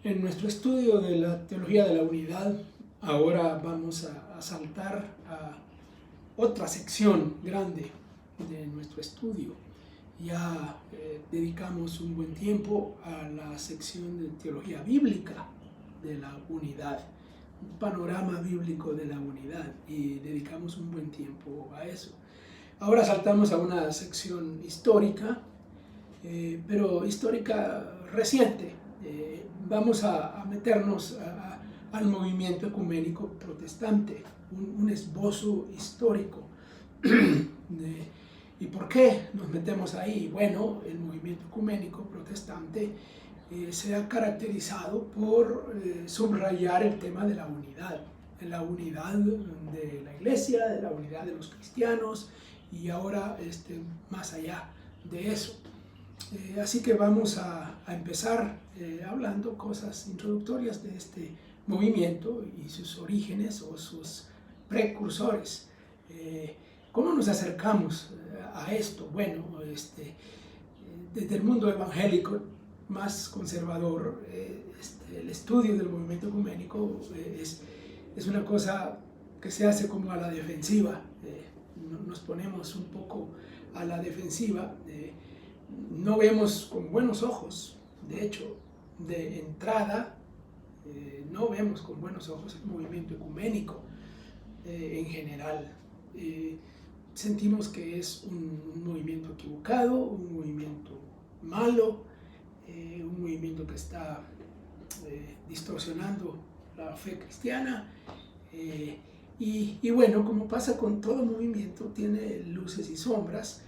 En nuestro estudio de la teología de la unidad, ahora vamos a saltar a otra sección grande de nuestro estudio. Ya dedicamos un buen tiempo a la sección de teología bíblica de la unidad, un panorama bíblico de la unidad, y dedicamos un buen tiempo a eso. Ahora saltamos a una sección histórica, pero histórica reciente. Vamos a meternos al movimiento ecuménico protestante, un esbozo histórico. ¿Y por qué nos metemos ahí? Bueno, el movimiento ecuménico protestante se ha caracterizado por subrayar el tema de la unidad de la iglesia, de la unidad de los cristianos, y ahora más allá de eso. Así que vamos a empezar hablando cosas introductorias de este movimiento y sus orígenes o sus precursores. ¿Cómo nos acercamos a esto? Bueno, desde el mundo evangélico más conservador, el estudio del movimiento ecuménico es una cosa que se hace como a la defensiva. Nos ponemos un poco a la defensiva. No vemos con buenos ojos, de hecho, de entrada, no vemos con buenos ojos el movimiento ecuménico en general. Sentimos que es un movimiento equivocado, un movimiento malo, un movimiento que está distorsionando la fe cristiana. Y bueno, como pasa con todo movimiento, tiene luces y sombras.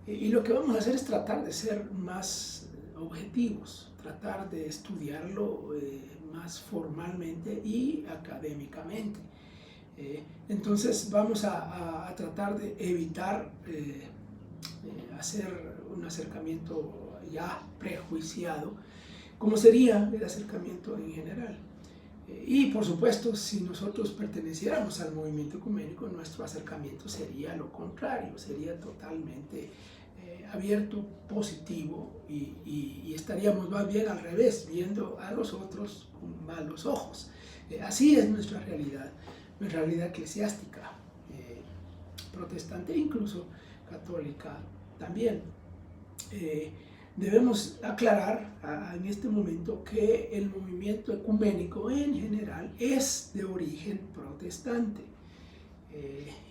Y lo que vamos a hacer es tratar de ser más objetivos, tratar de estudiarlo más formalmente y académicamente. Entonces vamos a tratar de evitar hacer un acercamiento ya prejuiciado, como sería el acercamiento en general. Y por supuesto, si nosotros perteneciéramos al movimiento ecuménico, nuestro acercamiento sería lo contrario, sería totalmente abierto, positivo, y estaríamos más bien al revés, viendo a los otros con malos ojos. Así es nuestra realidad eclesiástica, protestante e incluso católica también. Debemos aclarar en este momento que el movimiento ecuménico en general es de origen protestante.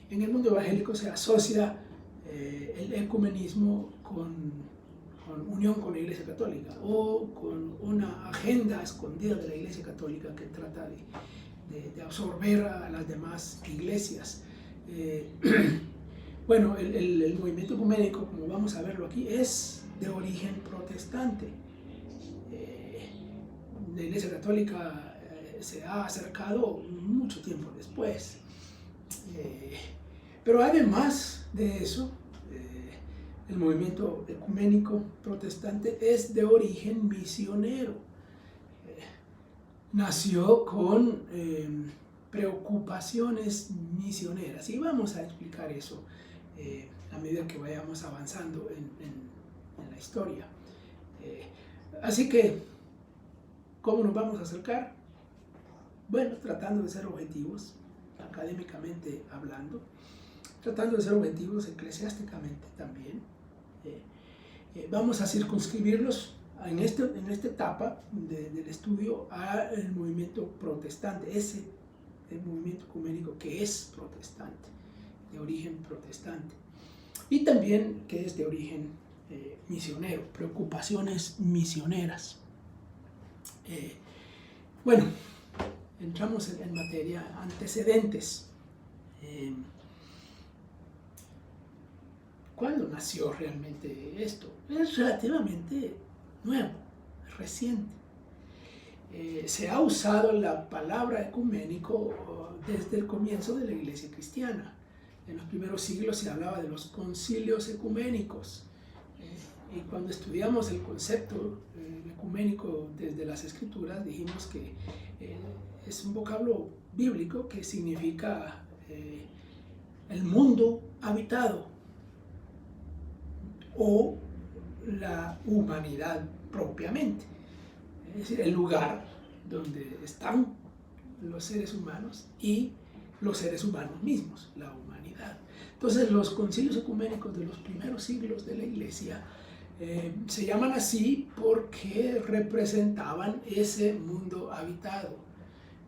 En el mundo evangélico se asocia el ecumenismo con unión con la Iglesia Católica o con una agenda escondida de la Iglesia Católica que trata de absorber a las demás iglesias. Bueno, el movimiento ecuménico, como vamos a verlo aquí, es de origen protestante. La Iglesia Católica se ha acercado mucho tiempo después. Pero además de eso, el movimiento ecuménico protestante es de origen misionero. Nació con preocupaciones misioneras, y vamos a explicar eso a medida que vayamos avanzando en la historia. Así que, ¿cómo nos vamos a acercar? Bueno, tratando de ser objetivos, académicamente hablando, tratando de ser objetivos eclesiásticamente también. Vamos a circunscribirlos en esta etapa del estudio al movimiento protestante, el movimiento ecuménico que es protestante, de origen protestante, y también que es de origen misionero, preocupaciones misioneras. Bueno, entramos en materia, antecedentes. ¿Cuándo nació realmente esto? Es relativamente nuevo, reciente. Se ha usado la palabra ecuménico desde el comienzo de la Iglesia cristiana. En los primeros siglos se hablaba de los concilios ecuménicos. Y cuando estudiamos el concepto ecuménico desde las Escrituras, dijimos que es un vocablo bíblico que significa el mundo habitado o la humanidad propiamente, es decir, el lugar donde están los seres humanos y los seres humanos mismos, la humanidad. Entonces los concilios ecuménicos de los primeros siglos de la Iglesia se llaman así porque representaban ese mundo habitado,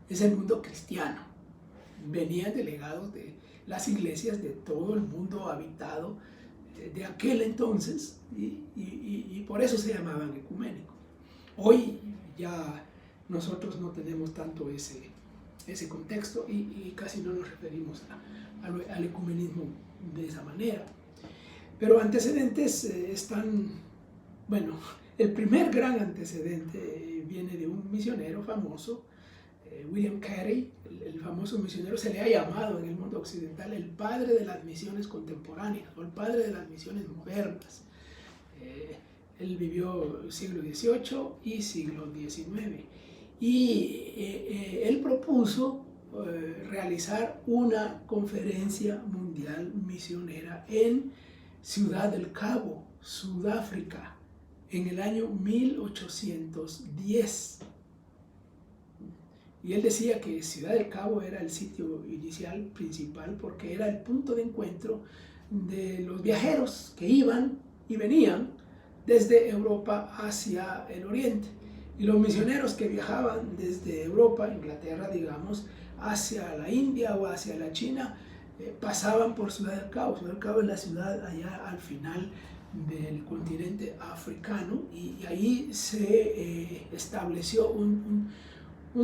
ese mundo cristiano. Venían delegados de las iglesias de todo el mundo habitado de aquel entonces y por eso se llamaban ecuménicos. Hoy ya nosotros no tenemos tanto ese contexto y casi no nos referimos al ecumenismo de esa manera. Pero antecedentes están, bueno, el primer gran antecedente viene de un misionero famoso, William Carey. El famoso misionero se le ha llamado en el mundo occidental el padre de las misiones contemporáneas o el padre de las misiones modernas. Él vivió siglo XVIII y siglo XIX y él propuso realizar una conferencia mundial misionera en Ciudad del Cabo, Sudáfrica, en el año 1810. Y él decía que Ciudad del Cabo era el sitio inicial principal porque era el punto de encuentro de los viajeros que iban y venían desde Europa hacia el Oriente. Y los misioneros que viajaban desde Europa, Inglaterra digamos, hacia la India o hacia la China, pasaban por Ciudad del Cabo. Ciudad del Cabo es la ciudad allá al final del continente africano y ahí se estableció un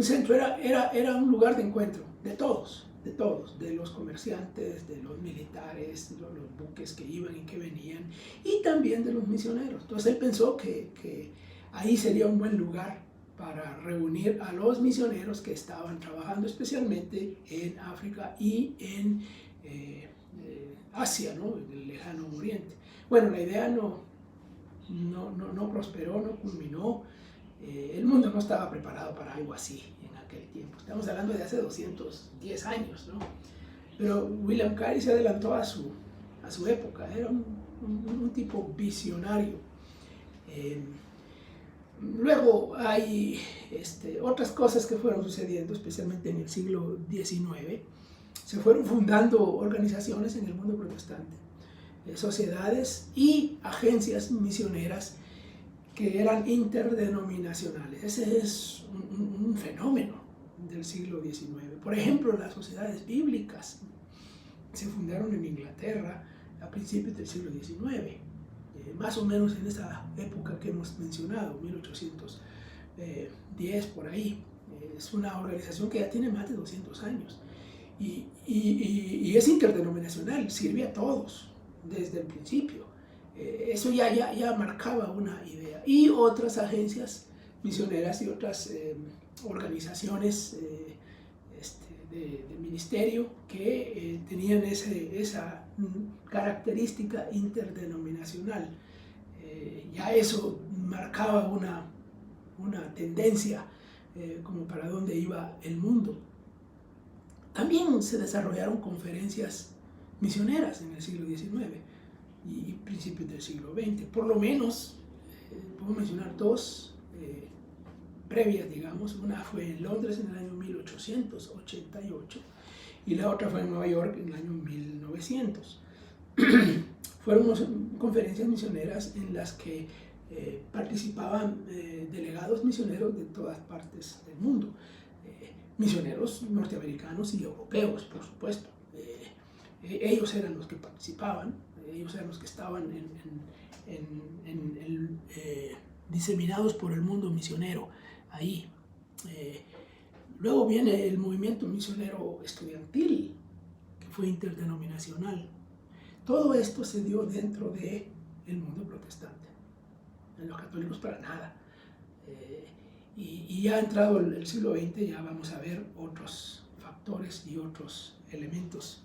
centro, era un lugar de encuentro de todos, de los comerciantes, de los militares, de los buques que iban y que venían, y también de los misioneros. Entonces él pensó que ahí sería un buen lugar para reunir a los misioneros que estaban trabajando especialmente en África y en Asia, ¿no? En el lejano oriente. Bueno, la idea no prosperó, no culminó. El mundo no estaba preparado para algo así en aquel tiempo. Estamos hablando de hace 210 años, ¿no? Pero William Carey se adelantó a su época. Era un tipo visionario. Luego hay otras cosas que fueron sucediendo, especialmente en el siglo XIX. Se fueron fundando organizaciones en el mundo protestante, sociedades y agencias misioneras que eran interdenominacionales. Ese es un fenómeno del siglo XIX. Por ejemplo, las sociedades bíblicas se fundaron en Inglaterra a principios del siglo XIX, más o menos en esa época que hemos mencionado, 1810 por ahí. Es una organización que ya tiene más de 200 años y es interdenominacional, sirve a todos desde el principio. Eso ya marcaba una idea. Y otras agencias misioneras y otras organizaciones de ministerio que tenían esa característica interdenominacional. Ya eso marcaba una tendencia como para dónde iba el mundo. También se desarrollaron conferencias misioneras en el siglo XIX y principios del siglo XX. Por lo menos, puedo mencionar dos previas, digamos. Una fue en Londres en el año 1888 y la otra fue en Nueva York en el año 1900. Fueron conferencias misioneras en las que participaban delegados misioneros de todas partes del mundo. Misioneros norteamericanos y europeos, por supuesto. Ellos eran los que participaban, ellos eran los que estaban diseminados por el mundo misionero ahí. Luego viene el movimiento misionero estudiantil, que fue interdenominacional. Todo esto se dio dentro del mundo protestante. En los católicos para nada. Y ya entrado el siglo XX ya vamos a ver otros factores y otros elementos